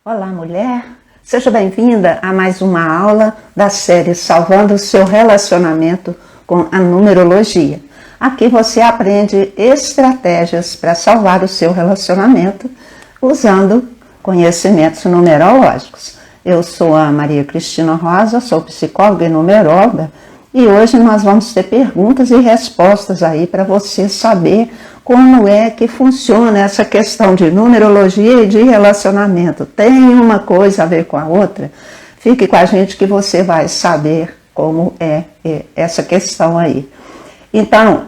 Olá, mulher! Seja bem-vinda a mais uma aula da série Salvando o Seu Relacionamento com a Numerologia. Aqui você aprende estratégias para salvar o seu relacionamento usando conhecimentos numerológicos. Eu sou a Maria Cristina Rosa, sou psicóloga e numeróloga e hoje nós vamos ter perguntas e respostas aí para você saber como é que funciona essa questão de numerologia e de relacionamento. Tem uma coisa a ver com a outra? Fique com a gente que você vai saber como é essa questão aí. Então,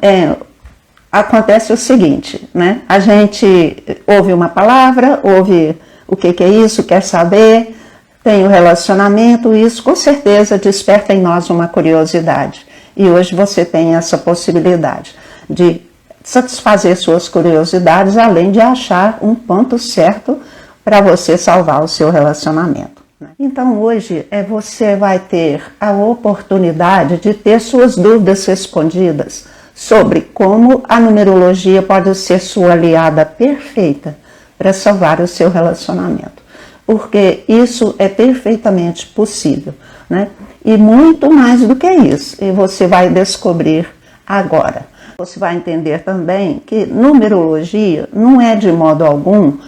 acontece o seguinte, né? A gente ouve uma palavra, ouve o que é isso, quer saber, tem o relacionamento, isso com certeza desperta em nós uma curiosidade. E hoje você tem essa possibilidade de satisfazer suas curiosidades, além de achar um ponto certo para você salvar o seu relacionamento. Então hoje você vai ter a oportunidade de ter suas dúvidas respondidas sobre como a numerologia pode ser sua aliada perfeita para salvar o seu relacionamento. Porque isso é perfeitamente possível, né? E muito mais do que isso, e você vai descobrir agora. Você vai entender também que numerologia não é de modo algum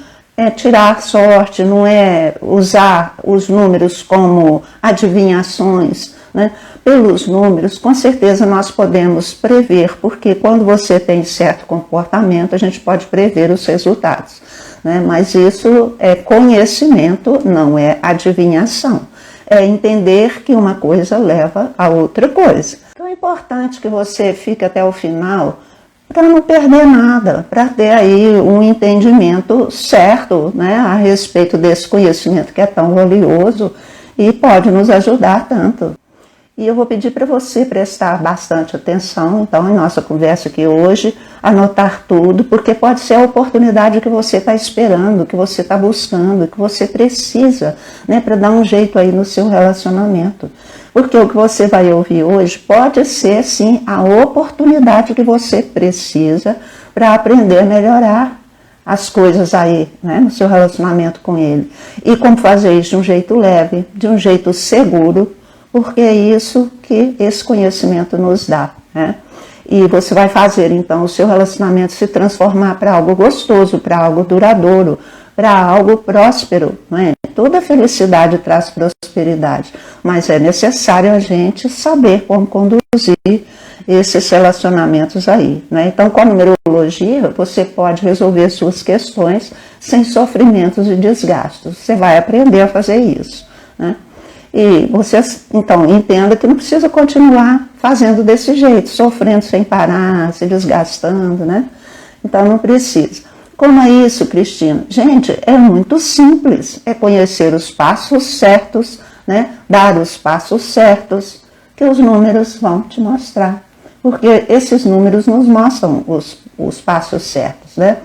tirar sorte, não é usar os números como adivinhações, né? Pelos números, com certeza nós podemos prever, porque quando você tem certo comportamento, a gente pode prever os resultados, né? Mas isso é conhecimento, não é adivinhação. É entender que uma coisa leva a outra coisa. Então é importante que você fique até o final para não perder nada, para ter aí um entendimento certo, né, a respeito desse conhecimento que é tão valioso e pode nos ajudar tanto. E eu vou pedir para você prestar bastante atenção, então, em nossa conversa aqui hoje, anotar tudo, porque pode ser a oportunidade que você está esperando, que você está buscando, que você precisa, né, para dar um jeito aí no seu relacionamento. Porque o que você vai ouvir hoje pode ser, sim, a oportunidade que você precisa para aprender a melhorar as coisas aí, né, no seu relacionamento com ele. E como fazer isso de um jeito leve, de um jeito seguro, porque é isso que esse conhecimento nos dá, né? E você vai fazer, então, o seu relacionamento se transformar para algo gostoso, para algo duradouro, para algo próspero, né? Toda felicidade traz prosperidade, mas é necessário a gente saber como conduzir esses relacionamentos aí, né? Então, com a numerologia, você pode resolver suas questões sem sofrimentos e desgastos. Você vai aprender a fazer isso, né? E você, então, entenda que não precisa continuar fazendo desse jeito, sofrendo sem parar, se desgastando, né? Então, não precisa. Como é isso, Cristina? Gente, é muito simples. É conhecer os passos certos, né? Dar os passos certos, que os números vão te mostrar. Porque esses números nos mostram os passos certos, né?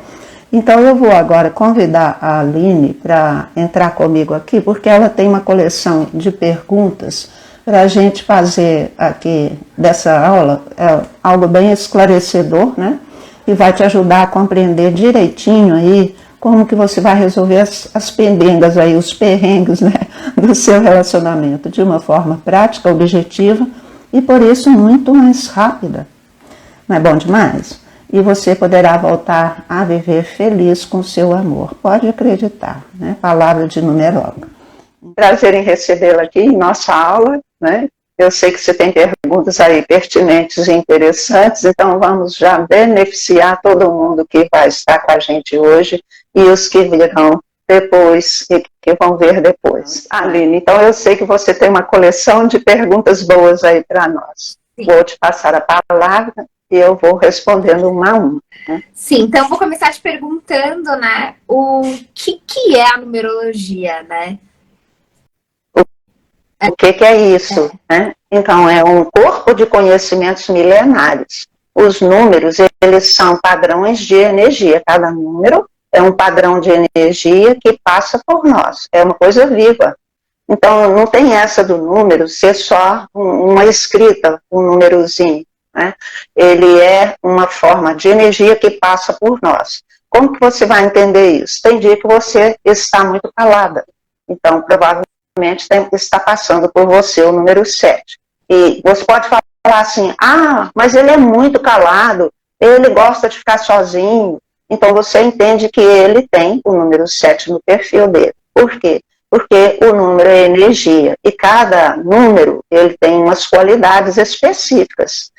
Então eu vou agora convidar a Aline para entrar comigo aqui, porque ela tem uma coleção de perguntas para a gente fazer aqui dessa aula, algo bem esclarecedor, né? E vai te ajudar a compreender direitinho aí como que você vai resolver as pendengas aí, os perrengues, né, do seu relacionamento, de uma forma prática, objetiva e por isso muito mais rápida. Não é bom demais? E você poderá voltar a viver feliz com seu amor. Pode acreditar, né? Palavra de numeróloga. Prazer em recebê-la aqui em nossa aula, né? Eu sei que você tem perguntas aí pertinentes e interessantes, então vamos já beneficiar todo mundo que vai estar com a gente hoje e os que virão depois e que vão ver depois. Aline, então eu sei que você tem uma coleção de perguntas boas aí para nós. Sim. Vou te passar a palavra e eu vou respondendo uma a uma. Né? Sim, então eu vou começar te perguntando, né, o que é a numerologia, né? O que é isso? Né? Então, é um corpo de conhecimentos milenares. Os números, eles são padrões de energia. Cada número é um padrão de energia que passa por nós. É uma coisa viva. Então, não tem essa do número ser só uma escrita, um númerozinho. Né? Ele é uma forma de energia que passa por nós. Como que você vai entender isso? Tem dia que você está muito calada. Então, provavelmente está passando por você o número 7. E você pode falar assim, mas ele é muito calado, ele gosta de ficar sozinho. Então, você entende que ele tem o número 7 no perfil dele. Por quê? Porque o número é energia, e cada número ele tem umas qualidades específicas.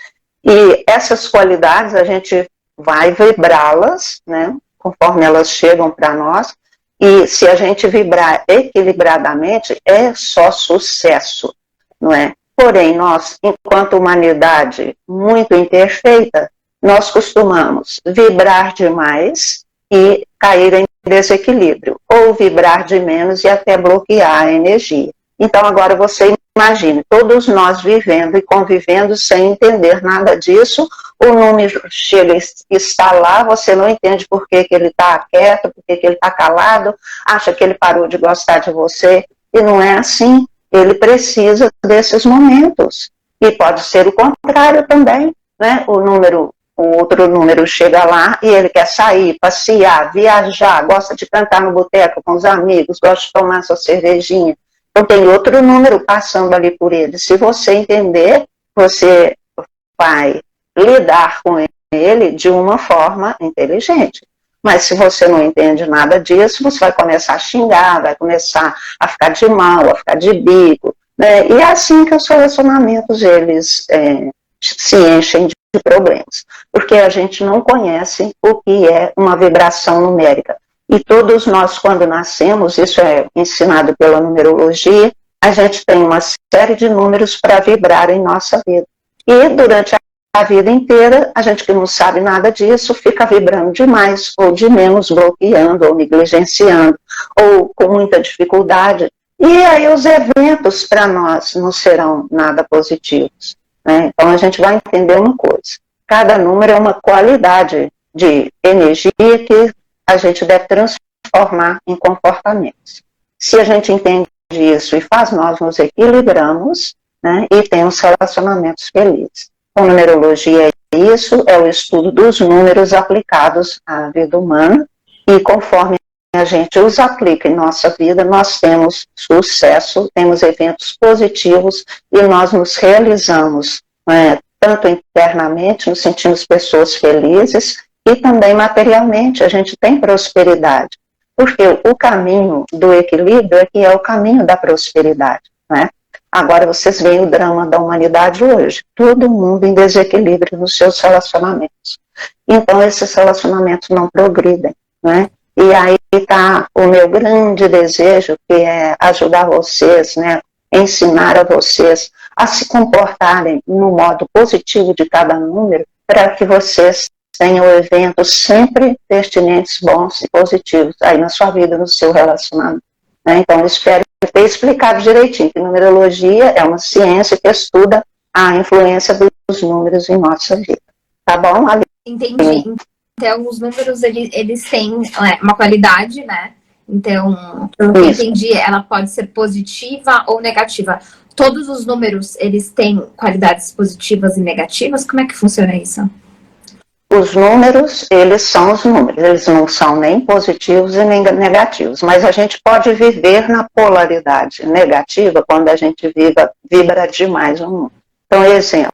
E essas qualidades a gente vai vibrá-las, né, conforme elas chegam para nós, e se a gente vibrar equilibradamente, é só sucesso, não é? Porém, nós, enquanto humanidade muito imperfeita, nós costumamos vibrar demais e cair em desequilíbrio, ou vibrar de menos e até bloquear a energia. Então, agora você imagine, todos nós vivendo e convivendo sem entender nada disso, o número chega, está lá, você não entende por que ele está quieto, por que ele está calado, acha que ele parou de gostar de você, e não é assim. Ele precisa desses momentos. E pode ser o contrário também, né? O outro número chega lá e ele quer sair, passear, viajar, gosta de cantar no boteco com os amigos, gosta de tomar sua cervejinha. Então tem outro número passando ali por ele. Se você entender, você vai lidar com ele de uma forma inteligente. Mas se você não entende nada disso, você vai começar a xingar, vai começar a ficar de mal, a ficar de bico, né? E é assim que os relacionamentos, eles se enchem de problemas. Porque a gente não conhece o que é uma vibração numérica. E todos nós, quando nascemos, isso é ensinado pela numerologia, a gente tem uma série de números para vibrar em nossa vida. E durante a vida inteira, a gente que não sabe nada disso, fica vibrando demais, ou de menos, bloqueando, ou negligenciando, ou com muita dificuldade. E aí os eventos para nós não serão nada positivos, né? Então a gente vai entender uma coisa. Cada número é uma qualidade de energia que a gente deve transformar em comportamentos. Se a gente entende isso e faz, nós nos equilibramos, né, e temos relacionamentos felizes. A numerologia é isso, é o estudo dos números aplicados à vida humana, e conforme a gente os aplica em nossa vida, nós temos sucesso, temos eventos positivos e nós nos realizamos, tanto internamente, nos sentimos pessoas felizes, e também materialmente, a gente tem prosperidade. Porque o caminho do equilíbrio é que é o caminho da prosperidade, né? Agora vocês veem o drama da humanidade hoje. Todo mundo em desequilíbrio nos seus relacionamentos. Então esses relacionamentos não progridem, né? E aí está o meu grande desejo, que é ajudar vocês, né? Ensinar a vocês a se comportarem no modo positivo de cada número, para que vocês tenham eventos sempre pertinentes, bons e positivos aí na sua vida, no seu relacionamento, né? Então eu espero ter explicado direitinho que numerologia é uma ciência que estuda a influência dos números em nossa vida. Tá bom, Aline? Entendi. Então, os números, eles têm uma qualidade, né? Então, pelo que eu entendi, ela pode ser positiva ou negativa. Todos os números, eles têm qualidades positivas e negativas? Como é que funciona isso? Os números, eles são os números, eles não são nem positivos e nem negativos, mas a gente pode viver na polaridade negativa quando a gente vibra demais o número. Então, exemplo,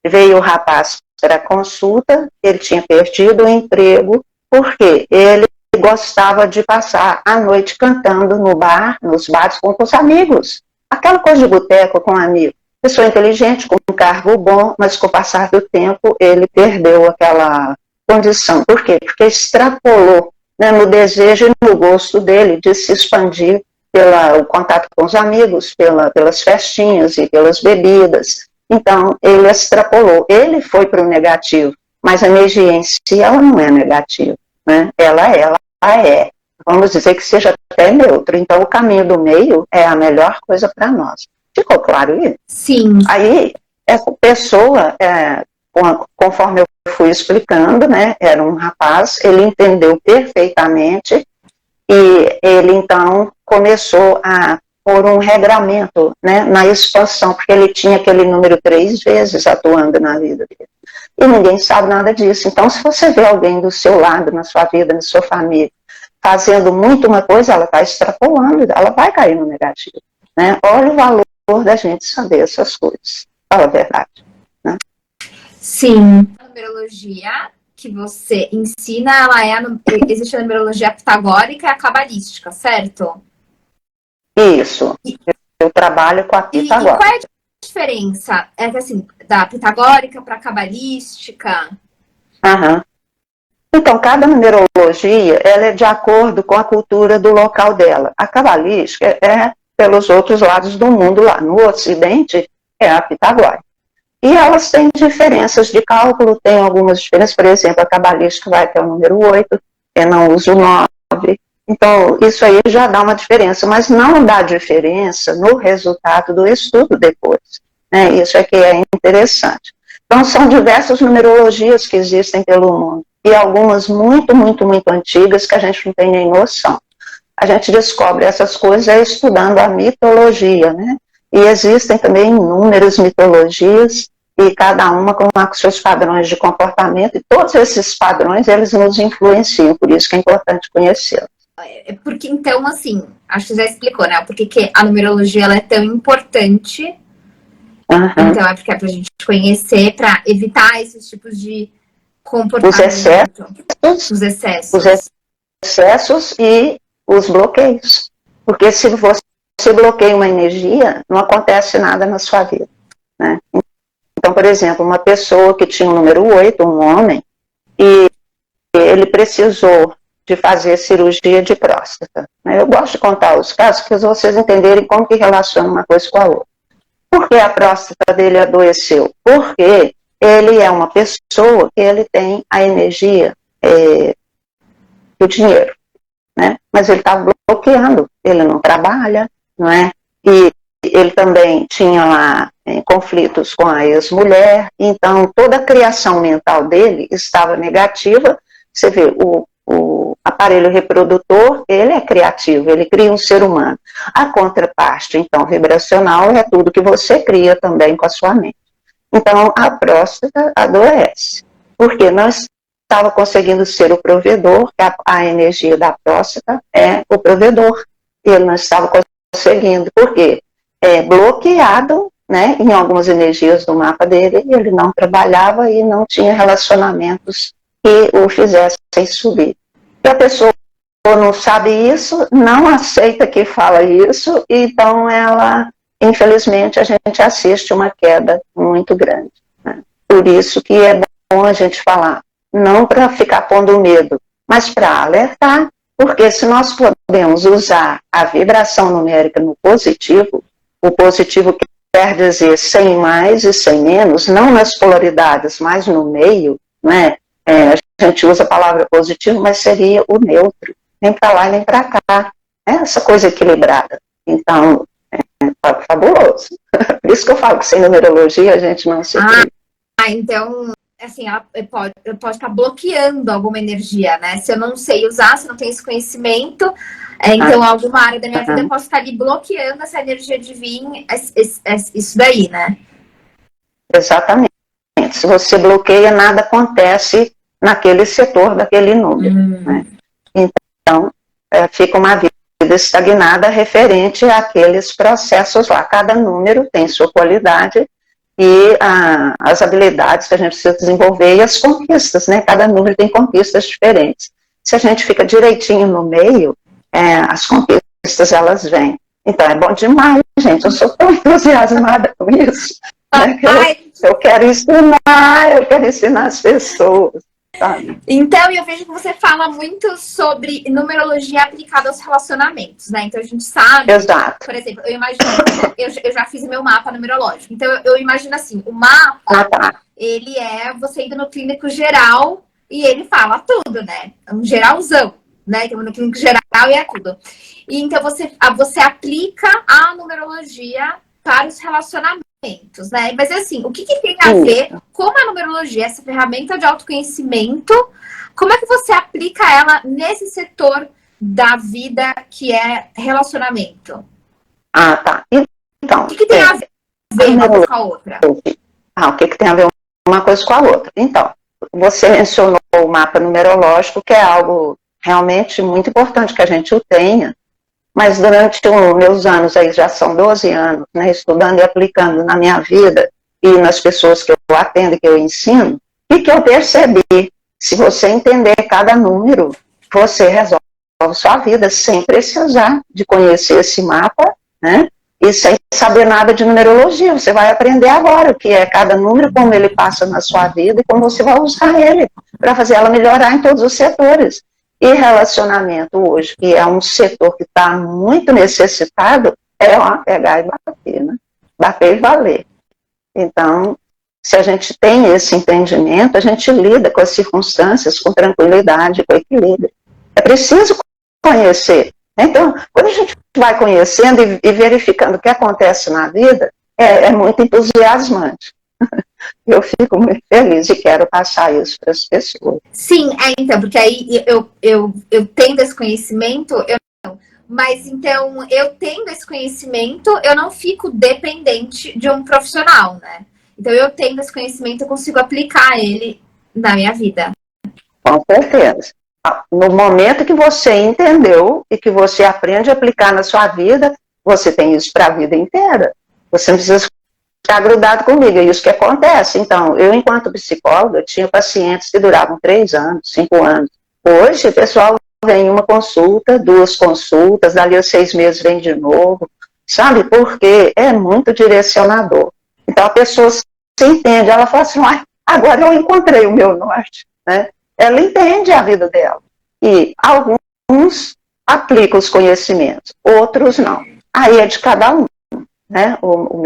veio o rapaz para a consulta, ele tinha perdido o emprego, porque ele gostava de passar a noite cantando no bar, nos bares com os amigos, aquela coisa de boteco com amigos. Pessoa inteligente, com um cargo bom, mas com o passar do tempo ele perdeu aquela condição. Por quê? Porque extrapolou, né, no desejo e no gosto dele de se expandir pelo contato com os amigos, pelas festinhas e pelas bebidas. Então, ele extrapolou. Ele foi para o negativo, mas a energia em si, ela não é negativa, né? Ela é. Vamos dizer que seja até neutro. Então, o caminho do meio é a melhor coisa para nós. Ficou claro isso? Sim. Aí, essa pessoa, conforme eu fui explicando, né, era um rapaz, ele entendeu perfeitamente e ele, então, começou a pôr um regramento, né, na expansão, porque ele tinha aquele número 3 vezes atuando na vida dele. E ninguém sabe nada disso. Então, se você vê alguém do seu lado, na sua vida, na sua família, fazendo muito uma coisa, ela está extrapolando, ela vai cair no negativo. Né? Olha o valor da gente saber essas coisas. Fala a verdade. Né? Sim. A numerologia que você ensina, existe a numerologia pitagórica e a cabalística, certo? Isso. Eu trabalho com a pitagórica. E qual é a diferença? É que, assim, da pitagórica para a cabalística? Aham. Então, cada numerologia, ela é de acordo com a cultura do local dela. A cabalística é pelos outros lados do mundo lá. No Ocidente, é a pitagórica. E elas têm diferenças de cálculo, tem algumas diferenças. Por exemplo, a cabalística vai até o número 8, eu não uso 9. Então, isso aí já dá uma diferença, mas não dá diferença no resultado do estudo depois. Né? Isso é que é interessante. Então, são diversas numerologias que existem pelo mundo, e algumas muito, muito, muito antigas que a gente não tem nem noção. A gente descobre essas coisas estudando a mitologia, né? E existem também inúmeras mitologias, e cada uma com seus padrões de comportamento, e todos esses padrões, eles nos influenciam, por isso que é importante conhecê-los. Porque, então, assim, acho que você já explicou, né? Porque que a numerologia ela é tão importante. Uhum. Então, é porque é pra gente conhecer, para evitar esses tipos de comportamento. Os excessos e os bloqueios. Porque se você bloqueia uma energia, não acontece nada na sua vida. Né? Então, por exemplo, uma pessoa que tinha o número 8, um homem, e ele precisou de fazer cirurgia de próstata. Eu gosto de contar os casos para vocês entenderem como que relaciona uma coisa com a outra. Por que a próstata dele adoeceu? Porque ele é uma pessoa que ele tem a energia do dinheiro, né? Mas ele estava bloqueando, ele não trabalha, não é? E ele também tinha lá conflitos com a ex-mulher, então toda a criação mental dele estava negativa. Você vê, o aparelho reprodutor, ele é criativo, ele cria um ser humano. A contraparte, então, vibracional, é tudo que você cria também com a sua mente. Então, a próstata adoece, porque não estava conseguindo ser o provedor, a energia da próstata é o provedor, ele não estava conseguindo, porque é bloqueado, né, em algumas energias do mapa dele, ele não trabalhava e não tinha relacionamentos que o fizessem subir. E a pessoa não sabe isso, não aceita que fala isso, então ela, infelizmente, a gente assiste uma queda muito grande. Né? Por isso que é bom a gente falar, não para ficar pondo medo, mas para alertar, porque se nós podemos usar a vibração numérica no positivo, o positivo quer dizer sem mais e sem menos, não nas polaridades, mas no meio, né? A gente usa a palavra positivo, mas seria o neutro, nem para lá nem para cá, essa coisa equilibrada. Então, é fabuloso. Por isso que eu falo que sem numerologia a gente não se equilibra. Então, assim, eu posso estar bloqueando alguma energia, né? Se eu não sei usar, se eu não tenho esse conhecimento, então alguma área da minha vida eu posso estar ali bloqueando essa energia divina, isso daí, né? Exatamente. Se você bloqueia, nada acontece naquele setor daquele número. Né? Então, fica uma vida estagnada referente àqueles processos lá. Cada número tem sua qualidade e as habilidades que a gente precisa desenvolver e as conquistas, né? Cada número tem conquistas diferentes. Se a gente fica direitinho no meio, as conquistas elas vêm. Então é bom demais, gente. Eu sou tão entusiasmada com isso. Né? Eu quero ensinar as pessoas. Sabe? Então, eu vejo que você fala muito sobre numerologia aplicada aos relacionamentos, né? Então, a gente sabe... Exato. Por exemplo, eu imagino... eu já fiz meu mapa numerológico. Então, eu imagino assim, o mapa, ele é você indo no clínico geral e ele fala tudo, né? É um geralzão, né? Então, no clínico geral e é tudo. E, então, você aplica a numerologia para os relacionamentos. Né? Mas assim, o que tem a ver com a numerologia, essa ferramenta de autoconhecimento, como é que você aplica ela nesse setor da vida que é relacionamento? Tá. Então, o que tem a ver uma coisa com a outra? O que tem a ver uma coisa com a outra? Então, você mencionou o mapa numerológico, que é algo realmente muito importante que a gente o tenha, mas durante os meus anos, aí já são 12 anos, né, estudando e aplicando na minha vida e nas pessoas que eu atendo, que eu ensino, e que eu percebi, se você entender cada número, você resolve sua vida sem precisar de conhecer esse mapa, né, e sem saber nada de numerologia. Você vai aprender agora o que é cada número, como ele passa na sua vida e como você vai usar ele para fazer ela melhorar em todos os setores. E relacionamento hoje, que é um setor que está muito necessitado, é pegar e bater, né? Bater e valer. Então, se a gente tem esse entendimento, a gente lida com as circunstâncias com tranquilidade, com equilíbrio. É preciso conhecer. Então, quando a gente vai conhecendo e verificando o que acontece na vida, é muito entusiasmante. Eu fico muito feliz e quero passar isso para as pessoas. Sim, então, porque aí eu tendo esse conhecimento, mas então, eu tendo esse conhecimento, eu não fico dependente de um profissional, né? Então, eu tendo esse conhecimento, eu consigo aplicar ele na minha vida. Com certeza. No momento que você entendeu e que você aprende a aplicar na sua vida, você tem isso para a vida inteira. Você não precisa ficar grudado comigo, é isso que acontece. Então, eu, enquanto psicóloga, tinha pacientes que duravam 3 anos, 5 anos. Hoje, o pessoal vem uma consulta, 2 consultas, dali a 6 meses vem de novo, sabe? Porque é muito direcionador. Então, a pessoa se entende, ela fala assim, agora eu encontrei o meu norte, né? Ela entende a vida dela. E alguns aplicam os conhecimentos, outros não. Aí é de cada um, né? O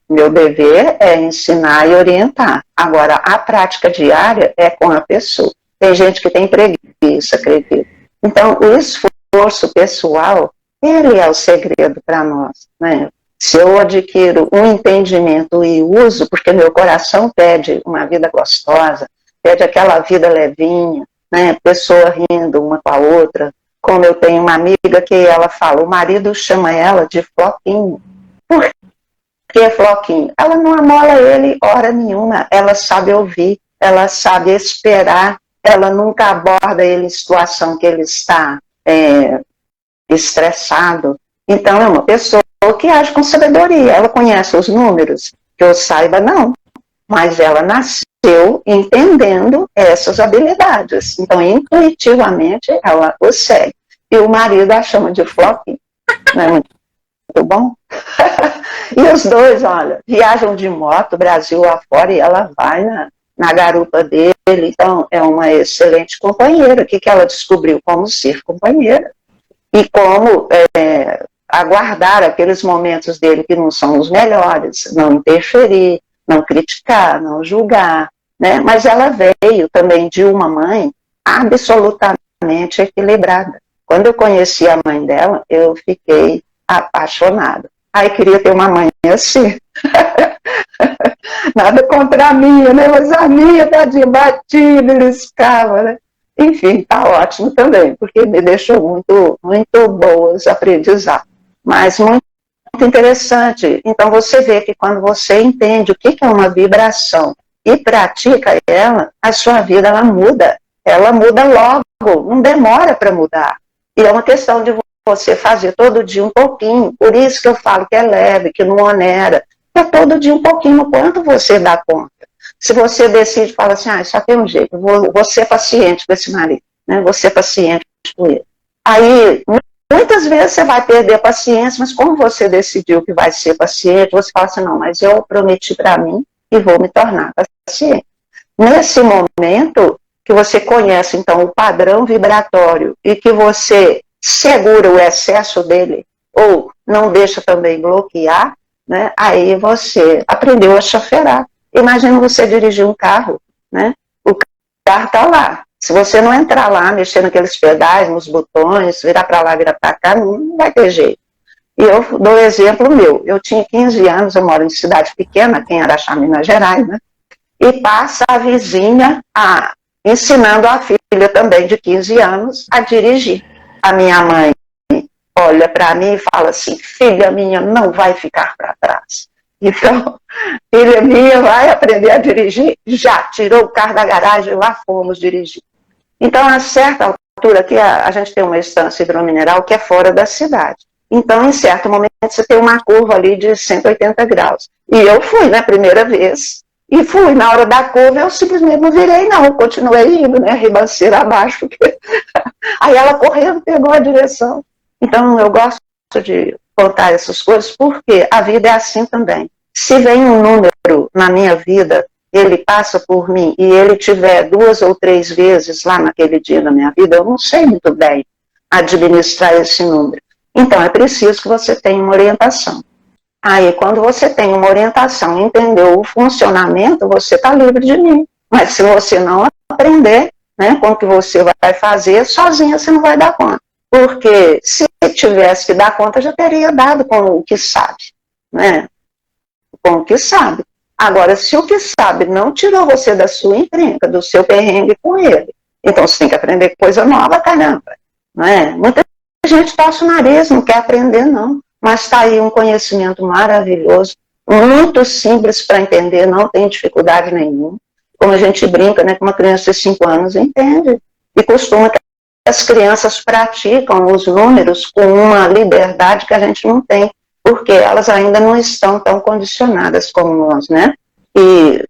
meu dever é ensinar e orientar. Agora, a prática diária é com a pessoa. Tem gente que tem preguiça, acredito. Então, o esforço pessoal, ele é o segredo para nós, né? Se eu adquiro um entendimento e uso, porque meu coração pede uma vida gostosa, pede aquela vida levinha, né? Pessoa rindo uma com a outra. Como eu tenho uma amiga que ela fala, o marido chama ela de Floquinho. Por que Floquinho? Ela não amola ele hora nenhuma, ela sabe ouvir, ela sabe esperar, ela nunca aborda ele em situação que ele está estressado. Então é uma pessoa que age com sabedoria, ela conhece os números, que eu saiba não, mas ela nasceu entendendo essas habilidades, então intuitivamente ela o segue, e o marido a chama de Floquinho, não é muito bom? E os dois, olha, viajam de moto, Brasil afora, e ela vai na garupa dele, então é uma excelente companheira. O que ela descobriu? Como ser companheira. E como aguardar aqueles momentos dele que não são os melhores, não interferir, não criticar, não julgar, né? Mas ela veio também de uma mãe absolutamente equilibrada. Quando eu conheci a mãe dela, eu fiquei apaixonada. Aí queria ter uma mãe assim. Nada contra a minha, né? Mas a minha tá de batida, liscava, né? Enfim, tá ótimo também, porque me deixou muito boas aprendizados. Mas muito interessante. Então você vê que quando você entende o que é uma vibração e pratica ela, a sua vida ela muda logo, não demora para mudar. E é uma questão de você fazer todo dia um pouquinho, por isso que eu falo que é leve, que não onera, é todo dia um pouquinho, o quanto você dá conta. Se você decide, fala assim, só tem um jeito, vou ser paciente com esse marido, né? Vou ser paciente com ele. Aí, muitas vezes você vai perder a paciência, mas como você decidiu que vai ser paciente, você fala assim, não, mas eu prometi para mim e vou me tornar paciente. Nesse momento que você conhece, então, o padrão vibratório e que você segura o excesso dele, ou não deixa também bloquear, né? Aí você aprendeu a chofeirar. Imagina você dirigir um carro, né? O carro está lá. Se você não entrar lá, mexer naqueles pedais, nos botões, virar para lá, virar para cá, não vai ter jeito. E eu dou exemplo meu. Eu tinha 15 anos, eu moro em cidade pequena, aqui em Araxá, Minas Gerais, né? E passa a vizinha ensinando a filha também de 15 anos a dirigir. A minha mãe olha para mim e fala assim, filha minha não vai ficar para trás. Então, filha minha vai aprender a dirigir, já tirou o carro da garagem e lá fomos dirigir. Então, a certa altura que a gente tem uma estância hidromineral que é fora da cidade. Então, em certo momento, você tem uma curva ali de 180 graus. E eu fui na primeira vez, e fui, na hora da curva, eu simplesmente não virei, não, eu continuei indo, né, ribanceira abaixo. Aí ela correndo, pegou a direção. Então, eu gosto de contar essas coisas, porque a vida é assim também. Se vem um número na minha vida, ele passa por mim, e ele tiver 2 ou 3 vezes lá naquele dia da minha vida, eu não sei muito bem administrar esse número. Então, é preciso que você tenha uma orientação. Aí, quando você tem uma orientação e entendeu o funcionamento, você está livre de mim. Mas se você não aprender, né, como que você vai fazer, sozinha você não vai dar conta. Porque se tivesse que dar conta, já teria dado com o que sabe. Né? Com o que sabe. Agora, se o que sabe não tirou você da sua encrenca, do seu perrengue com ele, então você tem que aprender coisa nova, caramba. Né? Muita gente torce o nariz, não quer aprender, não. Mas está aí um conhecimento maravilhoso, muito simples para entender, não tem dificuldade nenhuma. Como a gente brinca, né, que uma criança de 5 anos entende. E costuma que as crianças praticam os números com uma liberdade que a gente não tem, porque elas ainda não estão tão condicionadas como nós, né? E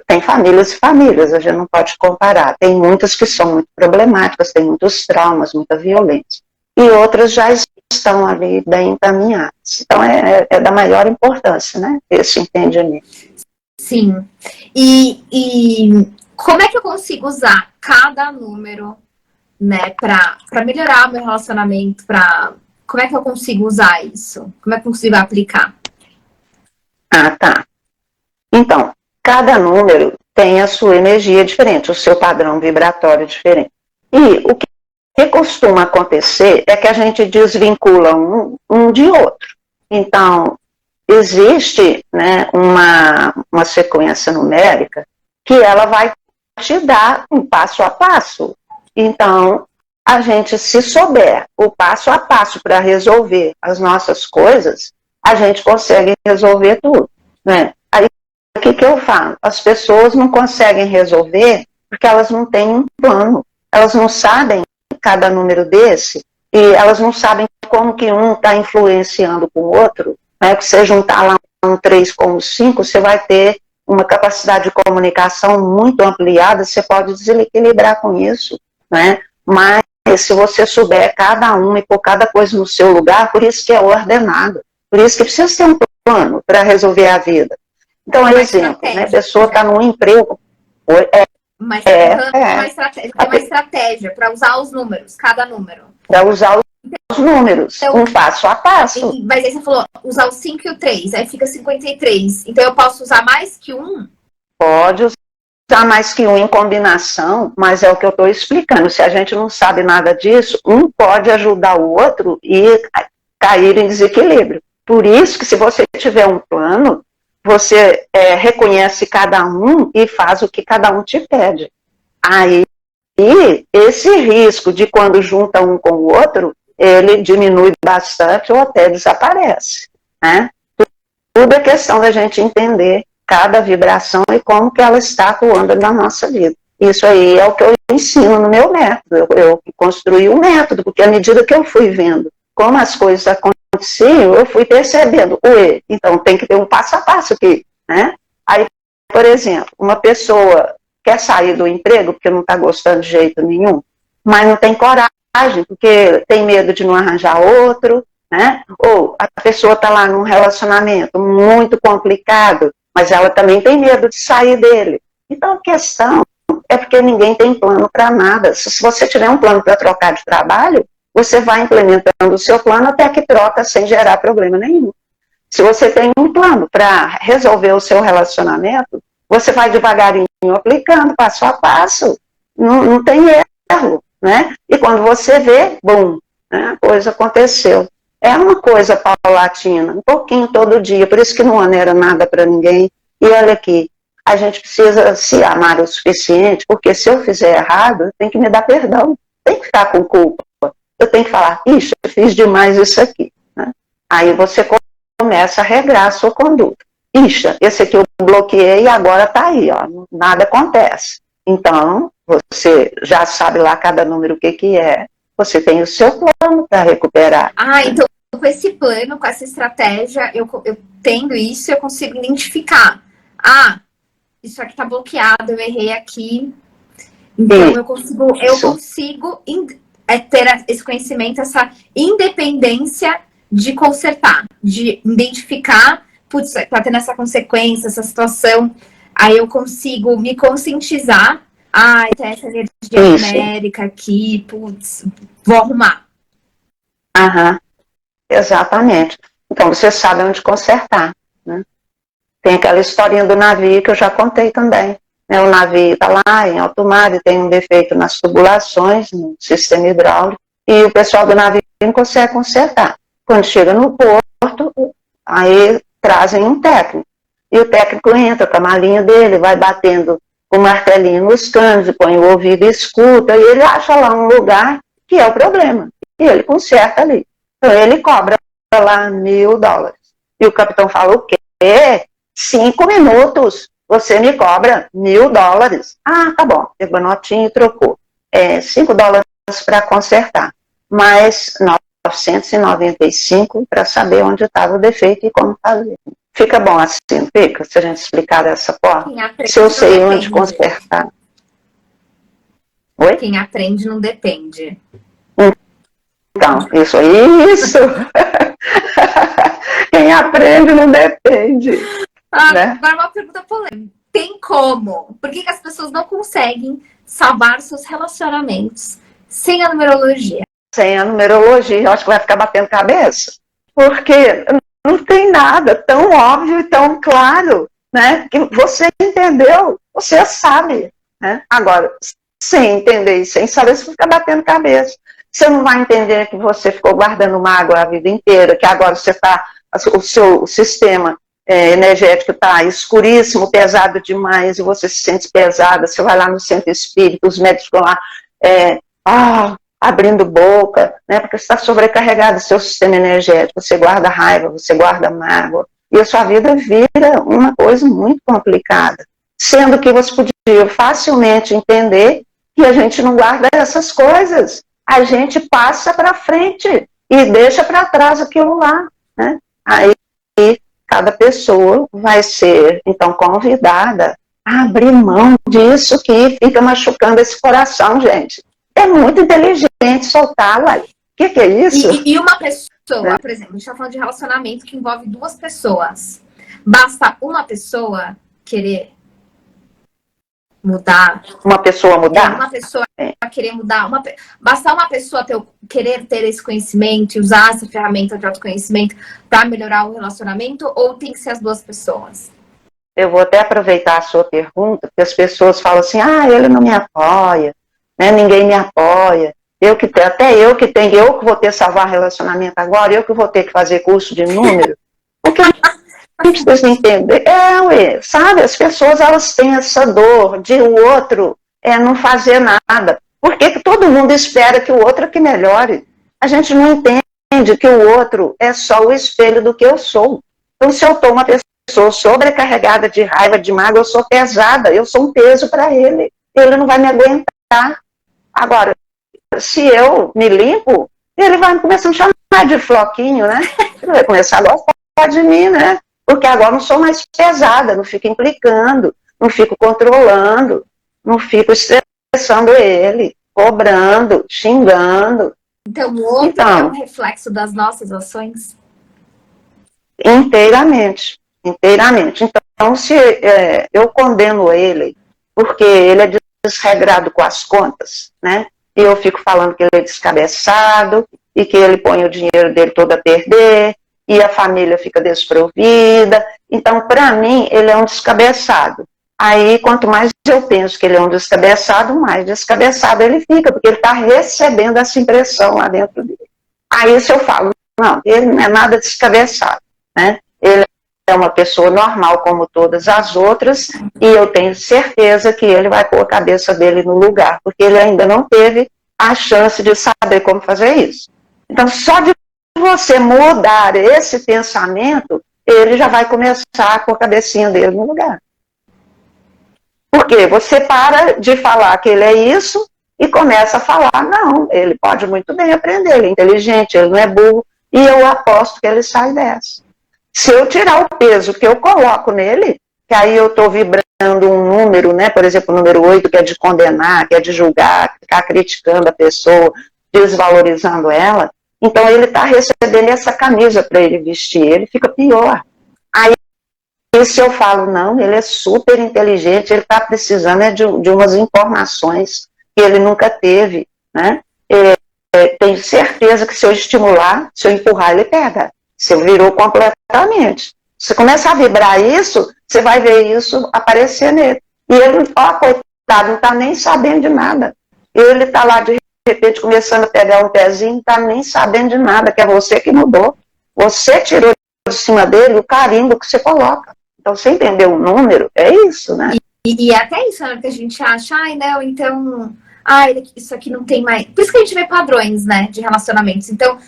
tem famílias e famílias, a gente não pode comparar. Tem muitas que são muito problemáticas, tem muitos traumas, muita violência. E outras já estão ali bem encaminhadas. Então, é da maior importância, né? Esse entendimento. Sim. E como é que eu consigo usar cada número, né, para melhorar o meu relacionamento? Como é que eu consigo usar isso? Como é que eu consigo aplicar? Ah, tá. Então, cada número tem a sua energia diferente, o seu padrão vibratório diferente. E o que costuma acontecer é que a gente desvincula um de outro. Então, existe, né, uma sequência numérica que ela vai te dar um passo a passo. Então, a gente, se souber o passo a passo para resolver as nossas coisas, a gente consegue resolver tudo. Né? Aí, o que eu falo? As pessoas não conseguem resolver porque elas não têm um plano. Elas não sabem cada número desse, e elas não sabem como que um está influenciando com o outro, né? Que você juntar lá um 3 com um 5, você vai ter uma capacidade de comunicação muito ampliada, você pode desequilibrar com isso, né? Mas se você souber cada um e pôr cada coisa no seu lugar, por isso que é ordenado, por isso que precisa ter um plano para resolver a vida. Então, exemplo, né? A pessoa está num emprego, tem uma estratégia para usar os números, cada número. Para usar os números, então, um passo a passo. Mas aí você falou, usar o 5 e o 3, aí fica 53. Então eu posso usar mais que um? Pode usar mais que um em combinação, mas é o que eu estou explicando. Se a gente não sabe nada disso, um pode ajudar o outro e cair em desequilíbrio. Por isso que se você tiver um plano, você reconhece cada um e faz o que cada um te pede. Aí, esse risco de quando junta um com o outro, ele diminui bastante ou até desaparece. Né? Tudo é questão da gente entender cada vibração e como que ela está atuando na nossa vida. Isso aí é o que eu ensino no meu método. Eu construí um método, porque à medida que eu fui vendo como as coisas aconteciam, eu fui percebendo, então tem que ter um passo a passo aqui, né? Aí, por exemplo, uma pessoa quer sair do emprego porque não está gostando de jeito nenhum, mas não tem coragem, porque tem medo de não arranjar outro, né? Ou a pessoa está lá num relacionamento muito complicado, mas ela também tem medo de sair dele. Então, a questão é porque ninguém tem plano para nada. Se você tiver um plano para trocar de trabalho, você vai implementando o seu plano até que troca sem gerar problema nenhum. Se você tem um plano para resolver o seu relacionamento, você vai devagarinho aplicando, passo a passo, não tem erro, né? E quando você vê, bum, né, a coisa aconteceu. É uma coisa paulatina, um pouquinho todo dia, por isso que não era nada para ninguém. E olha aqui, a gente precisa se amar o suficiente, porque se eu fizer errado, eu tenho que me dar perdão, tem que ficar com culpa. Eu tenho que falar, ixi, eu fiz demais isso aqui. Né? Aí você começa a regrar a sua conduta. Ixi, esse aqui eu bloqueei e agora está aí, ó, nada acontece. Então, você já sabe lá cada número o que é, você tem o seu plano para recuperar. Então com esse plano, com essa estratégia, eu tendo isso, eu consigo identificar. Isso aqui tá bloqueado, eu errei aqui. Então eu consigo ter esse conhecimento, essa independência de consertar, de identificar, putz, tá tendo essa consequência, essa situação. Aí eu consigo me conscientizar. Tem essa energia numérica aqui, putz, vou arrumar. Exatamente. Então você sabe onde consertar, né? Tem aquela historinha do navio que eu já contei também. O navio está lá em alto mar e tem um defeito nas tubulações, no sistema hidráulico, e o pessoal do navio não consegue consertar. Quando chega no porto, aí trazem um técnico. E o técnico entra com a malinha dele, vai batendo com o martelinho nos canos, põe o ouvido e escuta, e ele acha lá um lugar que é o problema. E ele conserta ali. Então ele cobra lá $1.000. E o capitão fala, o quê? 5 minutos, você me cobra $1.000. Tá bom, pegou a notinha e trocou. $5 para consertar, mais 995 para saber onde estava o defeito e como fazer. Fica bom assim, fica, se a gente explicar dessa forma? Se eu sei onde consertar. Oi? Quem aprende não depende. Então, isso. Quem aprende não depende. Né? Agora uma pergunta polêmica. Tem como? Por que as pessoas não conseguem salvar seus relacionamentos sem a numerologia? Sem a numerologia, eu acho que vai ficar batendo cabeça. Porque não tem nada tão óbvio e tão claro, né? Que você entendeu, você sabe. Né? Agora, sem entender e sem saber, você fica batendo cabeça. Você não vai entender que você ficou guardando mágoa a vida inteira, que agora você está, o seu sistema energético está escuríssimo, pesado demais, e você se sente pesada, você vai lá no centro espírita, os médicos ficam lá, abrindo boca, né, porque você está sobrecarregado do seu sistema energético, você guarda raiva, você guarda mágoa, e a sua vida vira uma coisa muito complicada, sendo que você podia facilmente entender que a gente não guarda essas coisas, a gente passa para frente e deixa para trás aquilo lá, né? Aí cada pessoa vai ser, então, convidada a abrir mão disso que fica machucando esse coração, gente. É muito inteligente soltar, uai. O que é isso? E uma pessoa, por exemplo, a gente está falando de relacionamento que envolve 2 pessoas. Basta uma pessoa querer mudar. Uma pessoa mudar? Uma pessoa querer mudar. Basta uma pessoa querer ter esse conhecimento e usar essa ferramenta de autoconhecimento para melhorar o relacionamento, ou tem que ser as 2 pessoas? Eu vou até aproveitar a sua pergunta, porque as pessoas falam assim, ele não me apoia, né? Ninguém me apoia. Eu que vou ter que salvar relacionamento agora, eu que vou ter que fazer curso de número. Porque não precisa entender. Sabe, as pessoas elas têm essa dor de o outro não fazer nada. Por que todo mundo espera que o outro é que melhore? A gente não entende que o outro é só o espelho do que eu sou. Então, se eu estou uma pessoa sobrecarregada de raiva, de mágoa, eu sou pesada, eu sou um peso para ele. Ele não vai me aguentar. Agora, se eu me limpo, ele vai começar a me chamar de floquinho, né? Ele vai começar a gostar de mim, né? Porque agora não sou mais pesada, não fico implicando, não fico controlando, não fico estressando ele, cobrando, xingando. Então, o outro é um reflexo das nossas ações? Inteiramente. Então, se eu condeno ele, porque ele é desregrado com as contas, né? E eu fico falando que ele é descabeçado, e que ele põe o dinheiro dele todo a perder, e a família fica desprovida. Então, para mim, ele é um descabeçado. Aí, quanto mais eu penso que ele é um descabeçado, mais descabeçado ele fica, porque ele está recebendo essa impressão lá dentro dele. Aí, se eu falo, não, ele não é nada descabeçado, né? Ele é uma pessoa normal como todas as outras, e eu tenho certeza que ele vai pôr a cabeça dele no lugar, porque ele ainda não teve a chance de saber como fazer isso. Então, só de você mudar esse pensamento, ele já vai começar a pôr a cabecinha dele no lugar. Porque você para de falar que ele é isso e começa a falar, não, ele pode muito bem aprender, ele é inteligente, ele não é burro, e eu aposto que ele sai dessa. Se eu tirar o peso que eu coloco nele, que aí eu estou vibrando um número, né, por exemplo, o número 8, que é de condenar, que é de julgar, ficar criticando a pessoa, desvalorizando ela, então ele está recebendo essa camisa para ele vestir, ele fica pior. Aí, se eu falo, não, ele é super inteligente, ele está precisando de umas informações que ele nunca teve, né? Tenho certeza que se eu estimular, se eu empurrar, ele pega. Você virou completamente. Se começar a vibrar isso, você vai ver isso aparecer nele. E ele, coitado, não está nem sabendo de nada. Ele está lá, de repente, começando a pegar um pezinho, não está nem sabendo de nada, que é você que mudou. Você tirou de cima dele o carimbo que você coloca. Então, você entendeu o número? É isso, né? E até isso, né, que a gente acha, ai, não, então, isso aqui não tem mais. Por isso que a gente vê padrões, né, de relacionamentos. Então,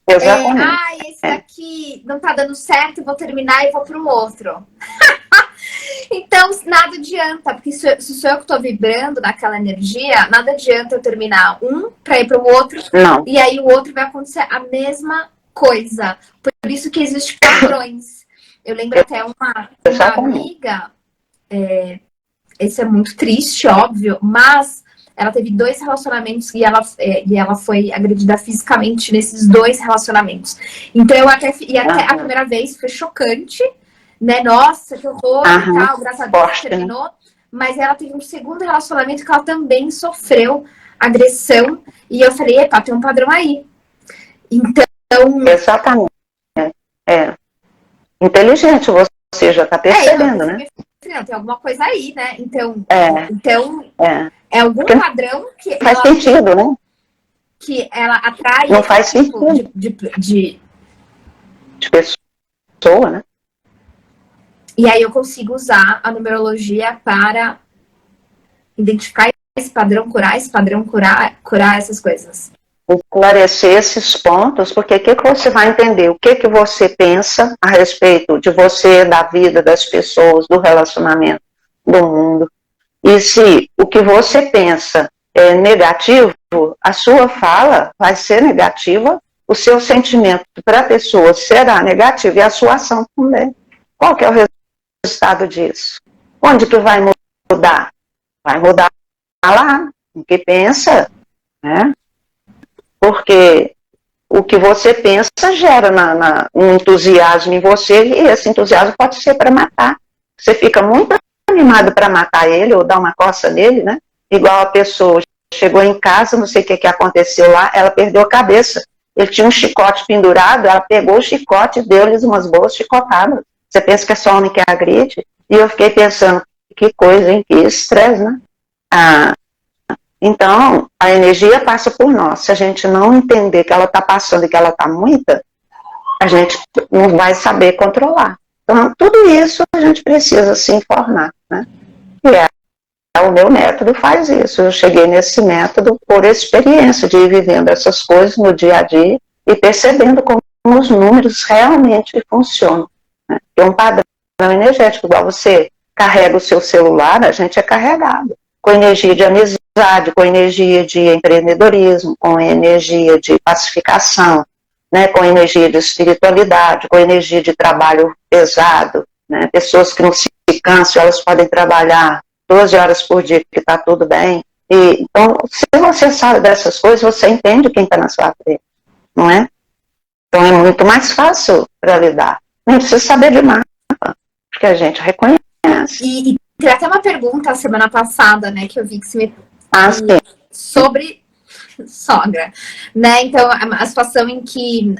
esse daqui não tá dando certo, vou terminar e vou para um outro. Então, nada adianta, porque se sou eu que tô vibrando naquela energia, nada adianta eu terminar um para ir para o outro, não. E aí o outro vai acontecer a mesma coisa. Por isso que existem padrões. Eu lembro até uma amiga, esse é muito triste, óbvio, mas ela teve 2 relacionamentos e ela foi agredida fisicamente nesses 2 relacionamentos. Então, até a primeira vez foi chocante, né? Nossa, que horror e tal, graças a Deus terminou. Né? Mas ela teve um segundo relacionamento que ela também sofreu agressão. E eu falei, epa, tem um padrão aí. Então... Exatamente. Inteligente, você já está percebendo, né? Não, tem alguma coisa aí, né? Então é algum padrão que faz sentido, né? Que ela atrai. Não faz sentido. De pessoa, né? E aí eu consigo usar a numerologia para identificar esse padrão, curar esse padrão, curar essas coisas. Esclarecer esses pontos, porque o que você vai entender? O que você pensa a respeito de você, da vida, das pessoas, do relacionamento, do mundo. E se o que você pensa é negativo, a sua fala vai ser negativa, o seu sentimento para a pessoa será negativo e a sua ação também. Qual que é o resultado disso? Onde que vai mudar? Vai mudar lá, o que pensa, né? Porque o que você pensa gera um entusiasmo em você, e esse entusiasmo pode ser para matar. Você fica muito animado para matar ele, ou dar uma coça nele, né? Igual a pessoa chegou em casa, não sei o que aconteceu lá, ela perdeu a cabeça. Ele tinha um chicote pendurado, ela pegou o chicote e deu-lhes umas boas chicotadas. Você pensa que é só homem que agride? E eu fiquei pensando, que coisa, hein? Que estresse, né? Então, a energia passa por nós. Se a gente não entender que ela está passando e que ela está muita, a gente não vai saber controlar. Então, tudo isso a gente precisa se informar, né? E o meu método faz isso. Eu cheguei nesse método por experiência de ir vivendo essas coisas no dia a dia e percebendo como os números realmente funcionam. Né? É um padrão energético, igual você carrega o seu celular, a gente é carregado com energia de amizade, com energia de empreendedorismo, com energia de pacificação, né, com energia de espiritualidade, com energia de trabalho pesado, né, pessoas que não se cansam, elas podem trabalhar 12 horas por dia, que está tudo bem. Então, se você sabe dessas coisas, você entende quem está na sua frente, não é? Então, é muito mais fácil para lidar. Nem precisa saber de mapa, porque a gente reconhece. E tem até uma pergunta semana passada, né, que eu vi que você me... sobre sogra, né? Então, a situação em que...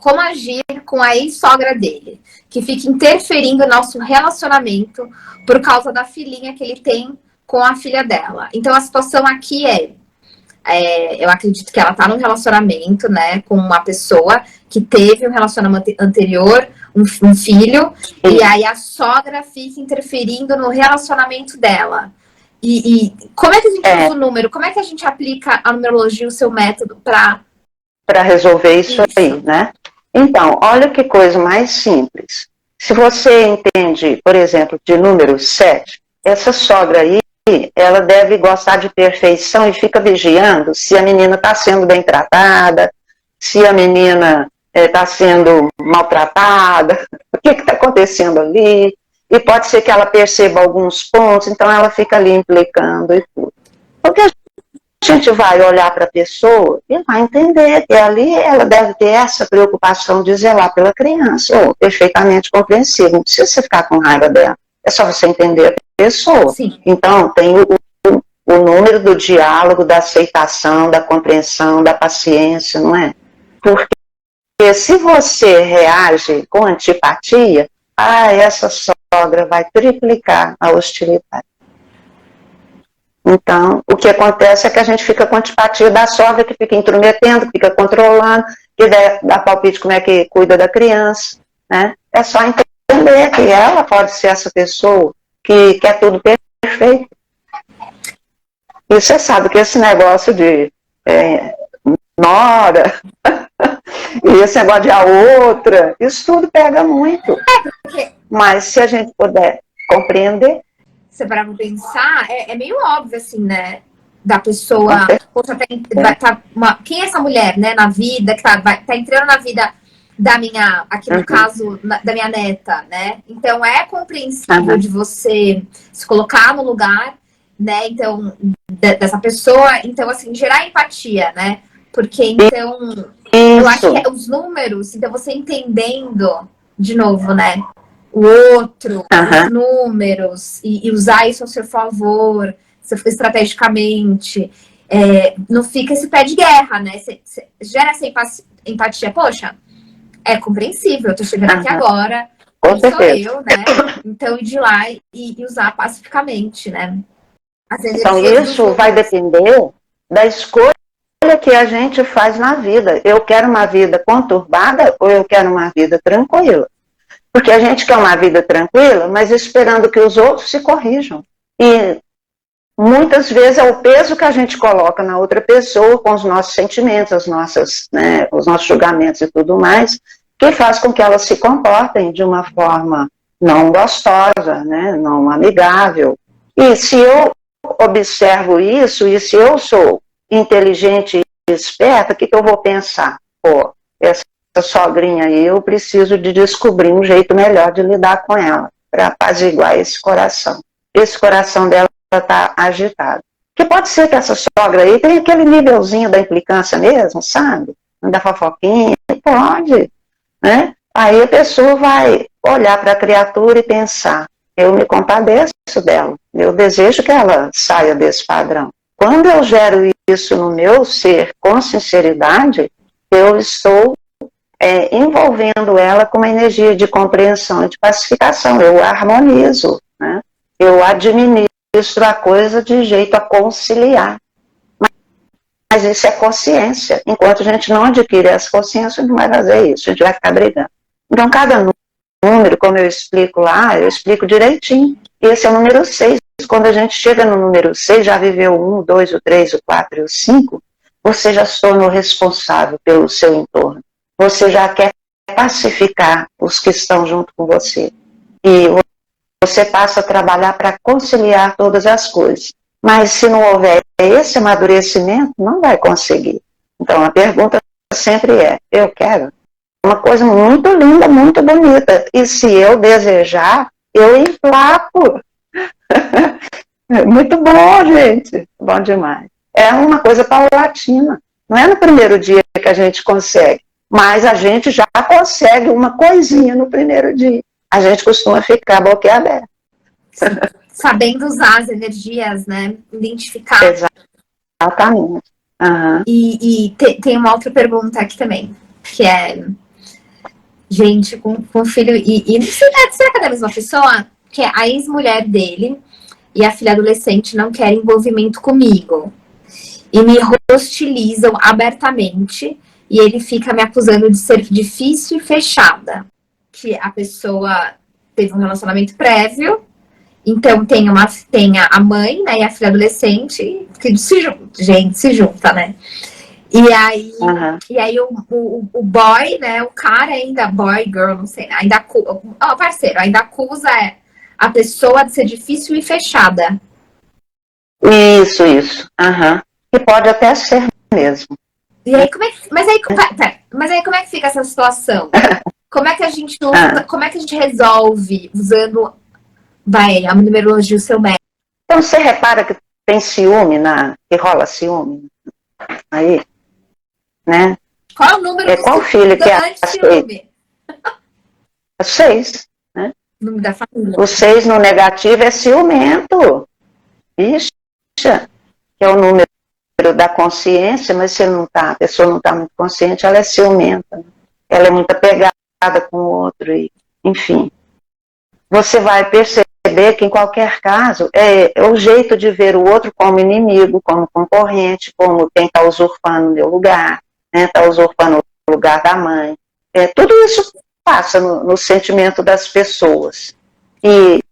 como agir com a ex-sogra dele, que fica interferindo no nosso relacionamento por causa da filhinha que ele tem com a filha dela. Então, a situação aqui eu acredito que ela tá num relacionamento, né, com uma pessoa que teve um relacionamento anterior, um filho, e aí a sogra fica interferindo no relacionamento dela. E como é que a gente usa o número? Como é que a gente aplica a numerologia, o seu método, para resolver isso aí, né? Então, olha que coisa mais simples. Se você entende, por exemplo, de número 7, essa sogra aí, ela deve gostar de perfeição e fica vigiando se a menina está sendo bem tratada, se a menina está sendo maltratada, o que está acontecendo ali, e pode ser que ela perceba alguns pontos, então ela fica ali implicando e tudo. Porque a gente vai olhar para a pessoa e vai entender que ali ela deve ter essa preocupação de zelar pela criança, ou perfeitamente compreensível, não precisa você ficar com raiva dela, é só você entender a pessoa. Sim. Então, tem o número do diálogo, da aceitação, da compreensão, da paciência, não é? Porque se você reage com antipatia, essa sogra vai triplicar a hostilidade. Então, o que acontece é que a gente fica com antipatia da sogra, que fica intrometendo, que fica controlando, que dá palpite como é que cuida da criança, né? É só entender que ela pode ser essa pessoa que quer tudo perfeito. E você sabe que esse negócio de nora, e esse negócio de a outra, isso tudo pega muito. Mas se a gente puder compreender... Você parar pra pensar, é meio óbvio, assim, né? Da pessoa... Poxa, quem é essa mulher, né? Na vida, que tá entrando na vida da minha... Aqui no caso, da minha neta, né? Então, é compreensível de você se colocar no lugar, né? Então, dessa pessoa. Então, assim, gerar empatia, né? Porque, então... Eu acho que os números... Então, você entendendo, de novo, né? O outro, os números, e usar isso ao seu favor, estrategicamente, não fica esse pé de guerra, né? Você gera essa empatia, poxa, é compreensível, eu tô chegando aqui agora, sou eu, né? Então, ir de lá e usar pacificamente, né? Então, isso vai depender da escolha que a gente faz na vida. Eu quero uma vida conturbada ou eu quero uma vida tranquila? Porque a gente quer uma vida tranquila, mas esperando que os outros se corrijam. E muitas vezes é o peso que a gente coloca na outra pessoa com os nossos sentimentos, os nossos julgamentos e tudo mais, que faz com que elas se comportem de uma forma não gostosa, né, não amigável. E se eu observo isso, e se eu sou inteligente e esperta, o que eu vou pensar? Pô, essa sogrinha aí, eu preciso de descobrir um jeito melhor de lidar com ela, para apaziguar esse coração. Esse coração dela está agitado. Que pode ser que essa sogra aí tenha aquele nívelzinho da implicância mesmo, sabe? Da fofoquinha, pode, né? Aí a pessoa vai olhar para a criatura e pensar, eu me compadeço dela, eu desejo que ela saia desse padrão. Quando eu gero isso no meu ser com sinceridade, eu estou envolvendo ela com uma energia de compreensão e de pacificação. Eu harmonizo, né? Eu administro a coisa de jeito a conciliar. Mas isso é consciência. Enquanto a gente não adquire essa consciência, não vai fazer isso, a gente vai ficar brigando. Então, cada número, como eu explico lá, eu explico direitinho. E esse é o número 6. Quando a gente chega no número 6, já viveu o 1, o 2, o 3, o 4 e o 5, você já se tornou responsável pelo seu entorno. Você já quer pacificar os que estão junto com você. E você passa a trabalhar para conciliar todas as coisas. Mas se não houver esse amadurecimento, não vai conseguir. Então a pergunta sempre é, eu quero? Uma coisa muito linda, muito bonita. E se eu desejar, eu emplaco. Muito bom, gente. Bom demais. É uma coisa paulatina. Não é no primeiro dia que a gente consegue. Mas a gente já consegue uma coisinha no primeiro dia. A gente costuma ficar boquiaberta. Sabendo usar as energias, né? Identificar. Exatamente. E tem uma outra pergunta aqui também, que é, gente, com filho, e não sei, será que é da mesma pessoa? Que é a ex-mulher dele e a filha adolescente não querem envolvimento comigo. E me hostilizam abertamente. E ele fica me acusando de ser difícil e fechada. Que a pessoa teve um relacionamento prévio. Então tem a mãe, né, e a filha adolescente, que se junta, né? E aí o boy, né, o cara ainda, boy, girl, não sei, ainda o parceiro ainda acusa a pessoa ser difícil e fechada. Isso. Aham. E pode até ser mesmo. E aí, mas aí como é que fica essa situação? Como é que a gente usa, como é que a gente resolve usando, a numerologia do seu médico? Então você repara que tem ciúme, que rola ciúme aí, né? Qual é o número qual filho que é anti-ciúme? 6, né? O número da família. O 6 no negativo é ciumento. Ixi, que é o número da consciência, mas a pessoa não está muito consciente, ela é ciumenta. Né? Ela é muito apegada com o outro, enfim. Você vai perceber que em qualquer caso é o jeito de ver o outro como inimigo, como concorrente, como quem está usurpando o meu lugar, está usurpando o lugar da mãe. Tudo isso passa no sentimento das pessoas. E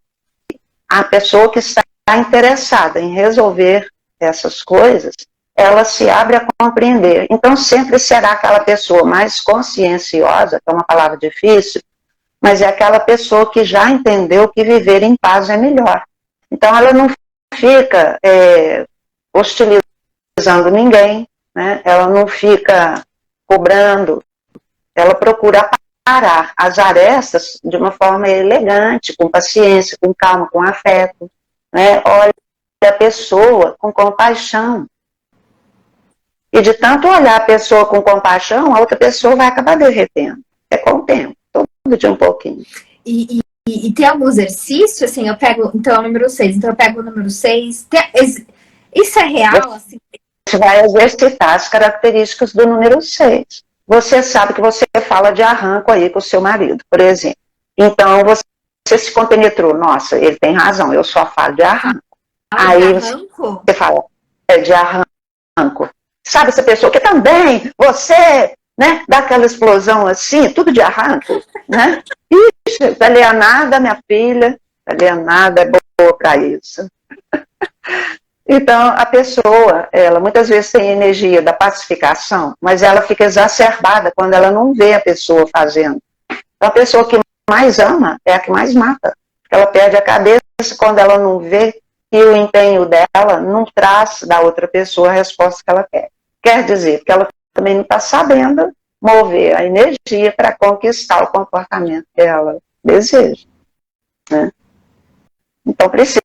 a pessoa que está interessada em resolver essas coisas, ela se abre a compreender. Então sempre será aquela pessoa mais conscienciosa, que é uma palavra difícil, mas é aquela pessoa que já entendeu que viver em paz é melhor. Então ela não fica hostilizando ninguém, né? Ela não fica cobrando, ela procura parar as arestas de uma forma elegante, com paciência, com calma, com afeto, né? Olha a pessoa com compaixão. E de tanto olhar a pessoa com compaixão, a outra pessoa vai acabar derretendo. É com o tempo. De um pouquinho. E tem algum exercício, assim, eu pego, então é o número 6, então eu pego o número 6, isso é real, assim? Você vai exercitar as características do número 6. Você sabe que você fala de arranco aí com o seu marido, por exemplo. Então você se compenetrou, nossa, ele tem razão, eu só falo de arranco. Aí de arranco? Você fala de arranco. Sabe essa pessoa que também, você... né? Dá aquela explosão assim, tudo de arranco, né? Ixi, alienada, minha filha, alienada é boa para isso. Então, a pessoa, ela muitas vezes tem energia da pacificação, mas ela fica exacerbada quando ela não vê a pessoa fazendo. Então, a pessoa que mais ama é a que mais mata. Ela perde a cabeça quando ela não vê que o empenho dela não traz da outra pessoa a resposta que ela quer. Quer dizer, que ela também não está sabendo mover a energia para conquistar o comportamento que ela deseja. Né? Então, precisa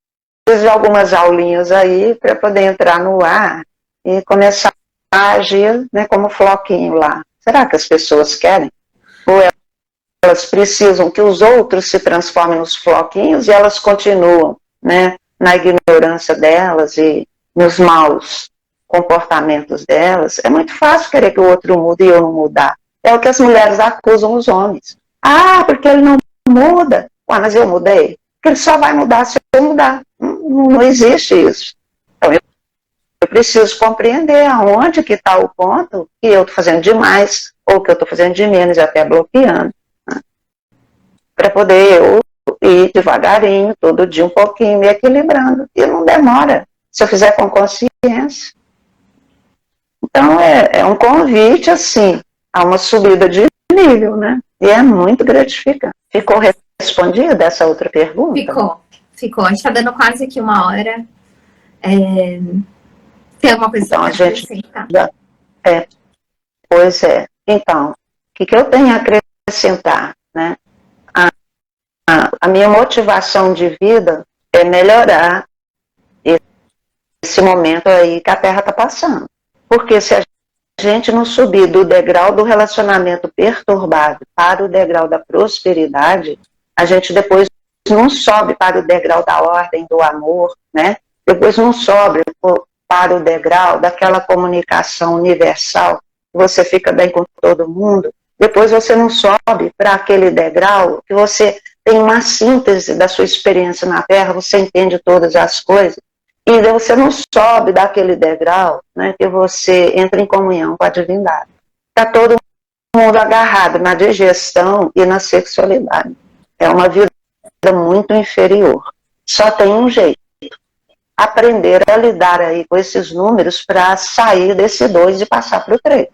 de algumas aulinhas aí para poder entrar no ar e começar a agir, né, como floquinho lá. Será que as pessoas querem? Ou elas precisam que os outros se transformem nos floquinhos e elas continuam, né, na ignorância delas e nos maus comportamentos delas? É muito fácil querer que o outro mude e eu não mudar. É o que as mulheres acusam os homens. Ah, porque ele não muda. Ué, mas eu mudei. Porque ele só vai mudar se eu mudar. Não existe isso. Então eu preciso compreender aonde que está o ponto que eu estou fazendo demais ou que eu estou fazendo de menos e até bloqueando. Né? Para poder eu ir devagarinho, todo dia um pouquinho, me equilibrando. E não demora, se eu fizer com consciência. Então, é um convite, assim, a uma subida de nível, né? E é muito gratificante. Ficou respondida essa outra pergunta? Ficou. A gente está dando quase aqui 1 hora. Tem alguma coisa então, que a gente pois é. Então, o que eu tenho a acrescentar, né? A minha motivação de vida é melhorar esse momento aí que a Terra está passando. Porque se a gente não subir do degrau do relacionamento perturbado para o degrau da prosperidade, a gente depois não sobe para o degrau da ordem do amor, né? Depois não sobe para o degrau daquela comunicação universal, que você fica bem com todo mundo. Depois você não sobe para aquele degrau que você tem uma síntese da sua experiência na Terra, você entende todas as coisas. E você não sobe daquele degrau, né, que você entra em comunhão com a divindade. Está todo mundo agarrado na digestão e na sexualidade. É uma vida muito inferior. Só tem um jeito. Aprender a lidar aí com esses números para sair desse 2 e passar para o 3.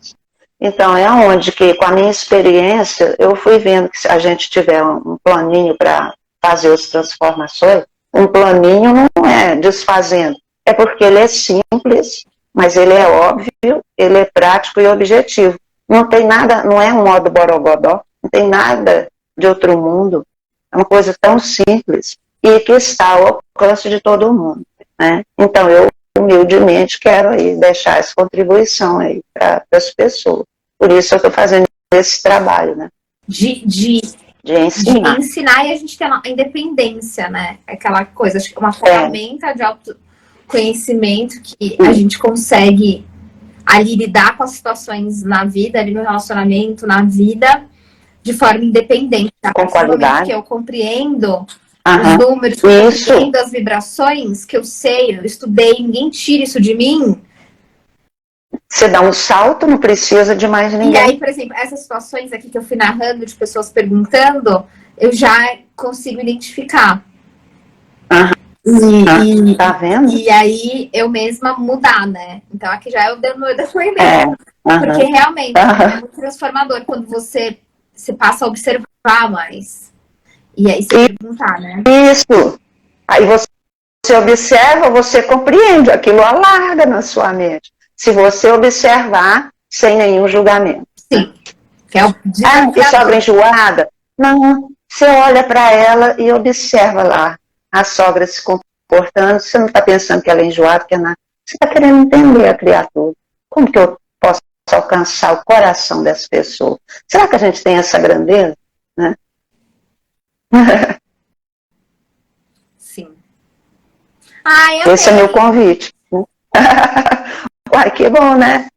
Então, é onde que, com a minha experiência, eu fui vendo que se a gente tiver um planinho para fazer as transformações, um planinho não é desfazendo, é porque ele é simples, mas ele é óbvio, ele é prático e objetivo. Não tem nada, não é um modo borogodó, não tem nada de outro mundo, é uma coisa tão simples e que está ao alcance de todo mundo, né? Então eu humildemente quero aí deixar essa contribuição aí para as pessoas. Por isso eu estou fazendo esse trabalho, né? De ensinar. De ensinar e a gente ter uma independência, né? Aquela coisa, acho que uma ferramenta de autoconhecimento que a gente consegue ali lidar com as situações na vida, ali no relacionamento, na vida, de forma independente. Com qualidade. Que eu compreendo os números, que eu compreendo as vibrações, que eu sei, eu estudei, ninguém tira isso de mim. Você dá um salto, não precisa de mais ninguém. E aí, por exemplo, essas situações aqui que eu fui narrando, de pessoas perguntando, eu já consigo identificar. Tá vendo? E aí, eu mesma mudar, né? Então, aqui já eu dei o meu depoimento. Porque realmente é muito transformador quando você passa a observar mais. E aí, você perguntar, né? Isso. Aí você observa, você compreende, aquilo alarga na sua mente. Se você observar sem nenhum julgamento. Sim. Que é o que sogra enjoada. Não, você olha para ela e observa lá a sogra se comportando. Você não está pensando que ela é enjoada, que é nada. Você está querendo entender a criatura. Como que eu posso alcançar o coração dessa pessoa? Será que a gente tem essa grandeza? Né? Sim. Esse é meu convite. Uai, que bom, né?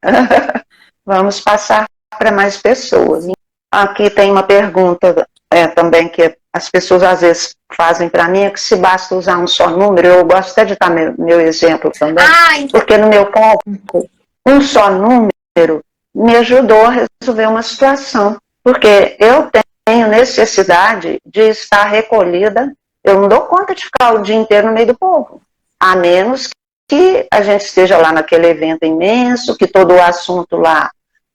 Vamos passar para mais pessoas. Aqui tem uma pergunta também que as pessoas às vezes fazem para mim, é que se basta usar um só número, eu gosto até de dar meu exemplo também, porque no meu ponto, um só número me ajudou a resolver uma situação, porque eu tenho necessidade de estar recolhida, eu não dou conta de ficar o dia inteiro no meio do povo, a menos que a gente esteja lá naquele evento imenso, que todo o assunto lá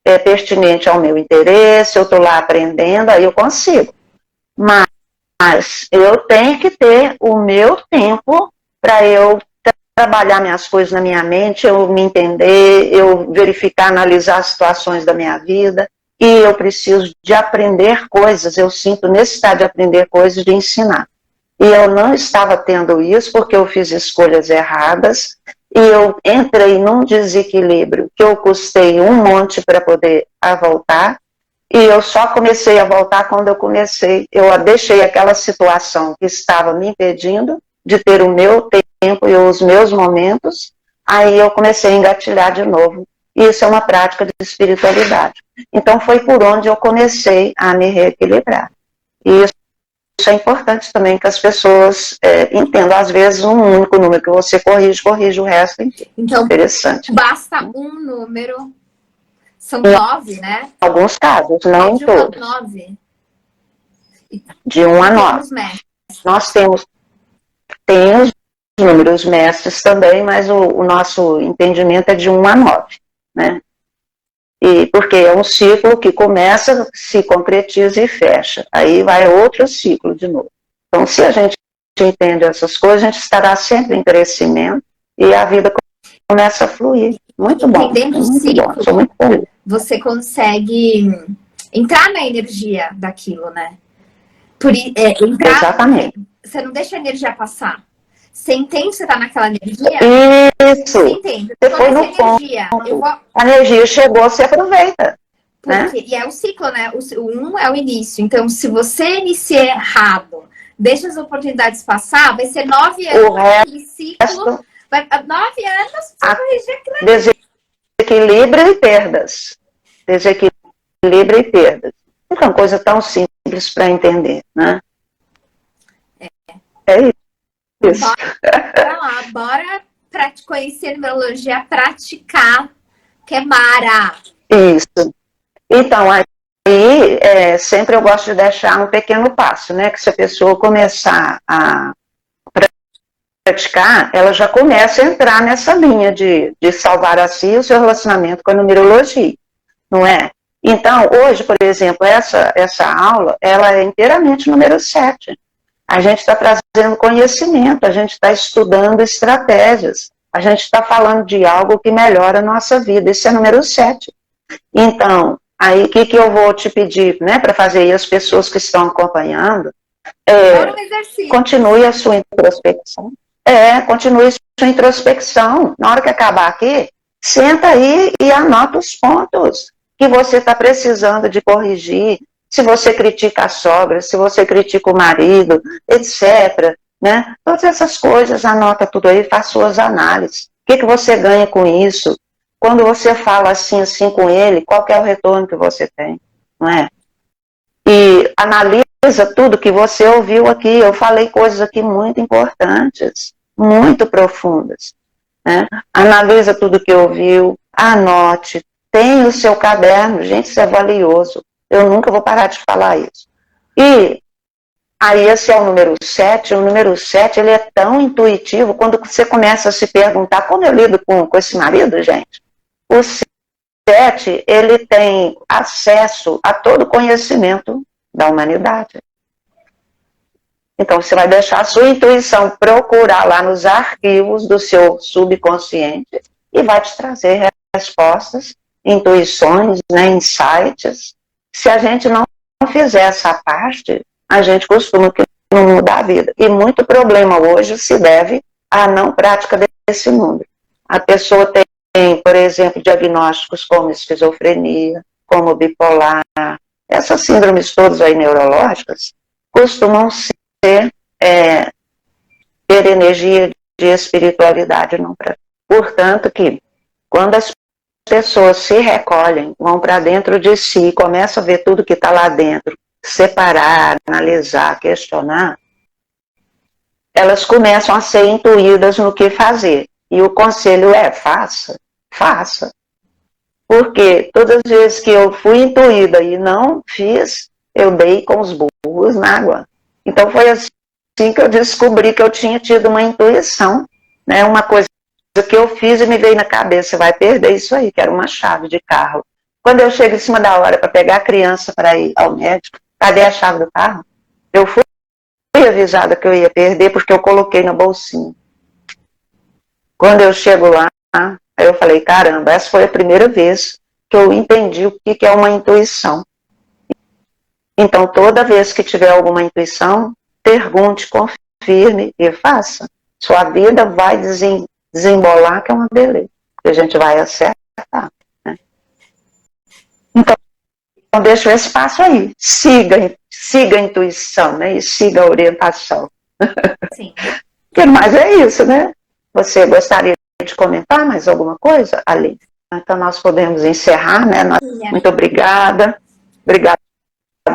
é pertinente ao meu interesse, eu estou lá aprendendo, aí eu consigo. Mas eu tenho que ter o meu tempo para eu trabalhar minhas coisas na minha mente, eu me entender, eu verificar, analisar as situações da minha vida, e eu preciso de aprender coisas, eu sinto necessidade de aprender coisas, de ensinar. E eu não estava tendo isso porque eu fiz escolhas erradas e eu entrei num desequilíbrio que eu custei um monte para poder voltar e eu só comecei a voltar quando eu deixei aquela situação que estava me impedindo de ter o meu tempo e os meus momentos, aí eu comecei a engatilhar de novo. E isso é uma prática de espiritualidade. Então foi por onde eu comecei a me reequilibrar. E isso é importante também que as pessoas entendam. Às vezes, um único número que você corrige o resto inteiro. Então, interessante. Basta um número. São 9, né? Em alguns casos, não em todos. 9. De 1 a 9. Nós temos os números mestres também, mas o nosso entendimento é de 1 a 9. Né? E porque é um ciclo que começa, se concretiza e fecha. Aí vai outro ciclo de novo. Então, se a gente entende essas coisas, a gente estará sempre em crescimento e a vida começa a fluir. Muito bom. Entendendo o ciclo, sou muito feliz. Você consegue entrar na energia daquilo, né? Exatamente. Você não deixa a energia passar. Você entende que você está naquela energia? Isso. Você entende. Depois no energia, ponto. A energia chegou, você aproveita. Né? E é o ciclo, né? O 1 é o início. Então, se você inicia errado, deixa as oportunidades passar, vai ser 9 anos. O resto, ciclo. 9 anos para corrigir aquilo. Desequilíbrio e perdas. Desequilíbrio e perdas. Não é uma coisa tão simples para entender, né? É isso. Bora lá, bora conhecer numerologia, praticar, que é mara. Isso. Então, aí, sempre eu gosto de deixar um pequeno passo, né? Que se a pessoa começar a praticar, ela já começa a entrar nessa linha de salvar a si o seu relacionamento com a numerologia, não é? Então, hoje, por exemplo, essa aula, ela é inteiramente número 7. A gente está trazendo conhecimento, a gente está estudando estratégias, a gente está falando de algo que melhora a nossa vida. Esse é o número 7. Então, aí o que eu vou te pedir, né, para fazer, e as pessoas que estão acompanhando, continue a sua introspecção. Continue a sua introspecção. Na hora que acabar aqui, senta aí e anota os pontos que você está precisando de corrigir. Se você critica a sogra, se você critica o marido, etc. Né? Todas essas coisas, anota tudo aí, faz suas análises. O que você ganha com isso? Quando você fala assim com ele, qual que é o retorno que você tem? Não é? E analisa tudo que você ouviu aqui. Eu falei coisas aqui muito importantes, muito profundas. Né? Analisa tudo que ouviu, anote, tenha o seu caderno. Gente, isso é valioso. Eu nunca vou parar de falar isso. E aí esse é o número 7. O número 7, ele é tão intuitivo, quando você começa a se perguntar, como eu lido com esse marido, gente? O 7, ele tem acesso a todo o conhecimento da humanidade. Então, você vai deixar a sua intuição procurar lá nos arquivos do seu subconsciente e vai te trazer respostas, intuições, né, insights. Se a gente não fizer essa parte, a gente costuma que não muda a vida. E muito problema hoje se deve à não prática desse número. A pessoa tem, por exemplo, diagnósticos como esquizofrenia, como bipolar, essas síndromes todas aí neurológicas costumam ter energia de espiritualidade não prática. Portanto, que quando as pessoas se recolhem, vão para dentro de si, começam a ver tudo que está lá dentro, separar, analisar, questionar, elas começam a ser intuídas no que fazer. E o conselho é, faça. Porque todas as vezes que eu fui intuída e não fiz, eu dei com os burros na água. Então foi assim que eu descobri que eu tinha tido uma intuição, né? Uma coisa que eu fiz e me veio na cabeça, você vai perder isso aí, que era uma chave de carro. Quando eu chego em cima da hora para pegar a criança para ir ao médico, cadê a chave do carro? Eu fui avisada que eu ia perder porque eu coloquei na bolsinha. Quando eu chego lá, eu falei, caramba, essa foi a primeira vez que eu entendi o que é uma intuição. Então, toda vez que tiver alguma intuição, pergunte, confirme e faça. Sua vida vai desembolar, que é uma beleza, que a gente vai acertar. Né? Então, deixa o espaço aí. Siga a intuição, né? E siga a orientação. Sim. Que mais é isso, né? Você gostaria de comentar mais alguma coisa, Aline? Então, nós podemos encerrar, né? Muito obrigada. Obrigada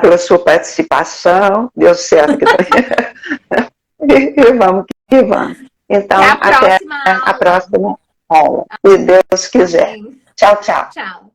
pela sua participação. Deu certo aqui também. E vamos que vamos. Então, até a próxima aula, se Deus quiser. Tchau, tchau. Tchau.